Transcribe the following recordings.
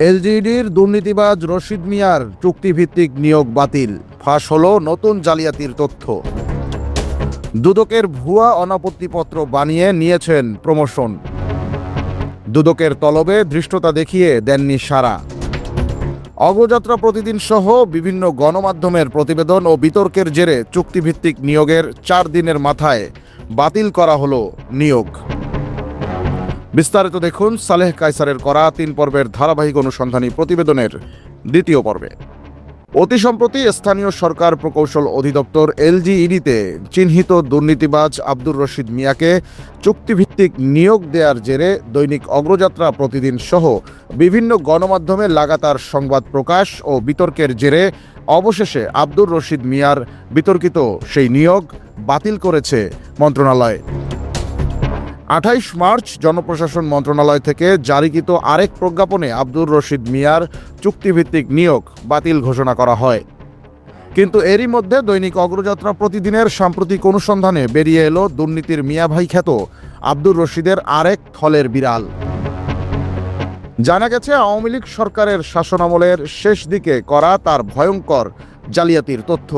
এলজিইডির দুর্নীতিবাজ রশিদ মিয়ার চুক্তিভিত্তিক নিয়োগ বাতিল, ফাঁস হলো নতুন জালিয়াতির তথ্য। দুদকের ভুয়া অনাপত্তিপত্র বানিয়ে নিয়েছেন প্রমোশন। দুদকের তলবে ধৃষ্টতা দেখিয়ে দেননি সাড়া। অগ্রযাত্রা প্রতিদিন সহ বিভিন্ন গণমাধ্যমের প্রতিবেদন ও বিতর্কের জেরে চুক্তিভিত্তিক নিয়োগের 4 দিনের মাথায় বাতিল করা হলো নিয়োগ। বিস্তারিত দেখুন সালেহ কায়সারের করা 3 পর্বের ধারাবাহিক অনুসন্ধানী প্রতিবেদনের 2য় পর্বে। অতি সম্প্রতি স্থানীয় সরকার প্রকৌশল অধিদপ্তর এলজিইডিতে চিহ্নিত দুর্নীতিবাজ আব্দুর রশিদ মিয়াকে চুক্তিভিত্তিক নিয়োগ দেওয়ার জেরে দৈনিক অগ্রযাত্রা প্রতিদিন সহ বিভিন্ন গণমাধ্যমে লাগাতার সংবাদ প্রকাশ ও বিতর্কের জেরে অবশেষে আব্দুর রশিদ মিয়ার বিতর্কিত সেই নিয়োগ বাতিল করেছে মন্ত্রণালয়। 28 মার্চ জনপ্রশাসন মন্ত্রণালয় থেকে জারিকৃত আরেক প্রজ্ঞাপনে আব্দুর রশিদ মিয়ার চুক্তিভিত্তিক নিয়োগ বাতিল ঘোষণা করা হয়। কিন্তু এরই মধ্যে দৈনিক অগ্রযাত্রা প্রতিদিনের সাম্প্রতিক অনুসন্ধানে বেরিয়ে এলো দুর্নীতির মিয়া ভাই খ্যাত আব্দুর রশিদের আরেক থলের বিড়াল। জানা গেছে, আওয়ামী লীগ সরকারের শাসনামলের শেষ দিকে করা তার ভয়ঙ্কর জালিয়াতির তথ্য,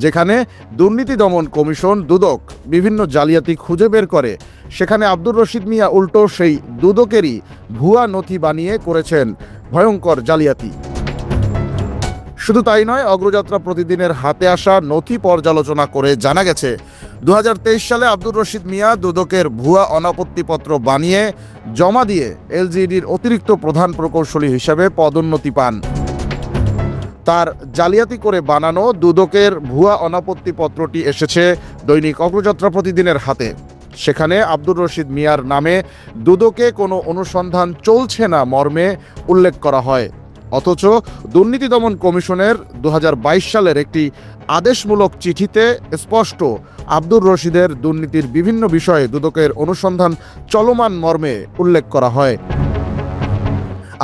যেখানে দুর্নীতি দমন কমিশন দুদক বিভিন্ন জালিয়াতি খুঁজে বের করে, সেখানে আব্দুর রশিদ মিয়া উল্টো সেই দুদকেরই ভুয়া নথি বানিয়ে করেছেন ভয়ঙ্কর জালিয়াতি। শুধু তাই নয়, অগ্রযাত্রা প্রতিদিনের হাতে আসা নথি পর্যালোচনা করে জানা গেছে 2023 সালে আব্দুর রশিদ মিয়া দুদকের ভুয়া অনাপত্তিপত্র বানিয়ে জমা দিয়ে এলজিইডির অতিরিক্ত প্রধান প্রকৌশলী হিসেবে পদোন্নতি পান। তার জালিয়াতি করে বানানো দুদকের ভুয়া অনাপত্তিপত্রটি এসেছে দৈনিক অগ্রযাত্রা প্রতিদিনের হাতে। সেখানে আব্দুর রশিদ মিয়ার নামে দুদকে কোনো অনুসন্ধান চলছে না মর্মে উল্লেখ করা হয়, অথচ দুর্নীতি দমন কমিশনের 2022 সালের একটি আদেশমূলক চিঠিতে স্পষ্ট আব্দুর রশিদের দুর্নীতির বিভিন্ন বিষয়ে দুদকের অনুসন্ধান চলমান মর্মে উল্লেখ করা হয়।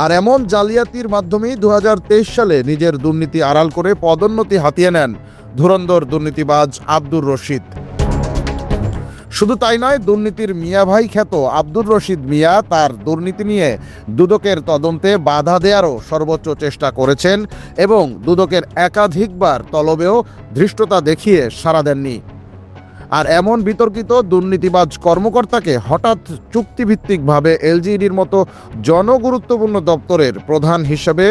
আর এমন জালিয়াতির মাধ্যমেই 2023 সালে নিজের দুর্নীতি আড়াল করে পদোন্নতি হাতিয়ে নেন ধুরন্ধর দুর্নীতিবাজ আব্দুর রশিদ। শুধু তাই নয়, দুর্নীতির মিয়া ভাই খ্যাত আব্দুর রশিদ মিয়া তার দুর্নীতি নিয়ে দুদকের তদন্তে বাধা দেওয়ারও সর্বোচ্চ চেষ্টা করেছেন এবং দুদকের একাধিকবার তলবেও ধৃষ্টতা দেখিয়ে সাড়া দেননি। আর এমন বিতর্কিত দুর্নীতিবাজ কর্মকর্তাকে হঠাৎ চুক্তিভিত্তিকভাবে এলজিইডির মতো জনগুরুত্বপূর্ণ দপ্তরের প্রধান হিসেবে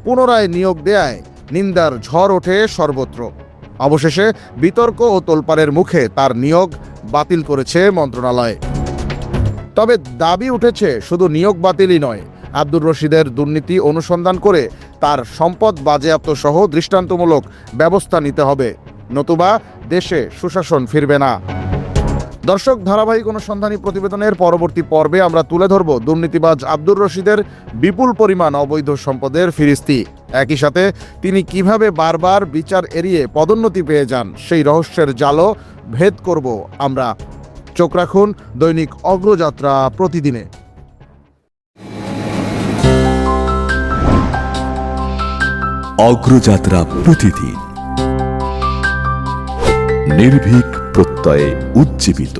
পুনরায় নিয়োগ দেয়ায় নিন্দার ঝড় ওঠে সর্বত্র। অবশেষে বিতর্ক ও তোলপাড়ের মুখে তার নিয়োগ বাতিল করেছে মন্ত্রণালয়। তবে দাবি উঠেছে, শুধু নিয়োগ বাতিলই নয়, আব্দুর রশিদের দুর্নীতি অনুসন্ধান করে তার সম্পদ বাজেয়াপ্ত সহ দৃষ্টান্তমূলক ব্যবস্থা নিতে হবে, নতুবা দেশে সুশাসন ফিরবে না। দর্শক, ধারাবাহিক অনুসন্ধানী প্রতিবেদনের পরবর্তী পর্বে আমরা তুলে ধরব দুর্নীতিবাজ আব্দুর রশিদের বিপুল পরিমাণ অবৈধ সম্পদের ফিরিস্তি, একই সাথে তিনি কিভাবে বারবার বিচার এড়িয়ে পদোন্নতি পেয়ে যান সেই রহস্যের জালও ভেদ করব আমরা। চোখ রাখুন দৈনিক অগ্রযাত্রা প্রতিদিনে। অগ্রযাত্রা প্রতিদিন, নির্ভীক প্রত্যয়ে উজ্জীবিত।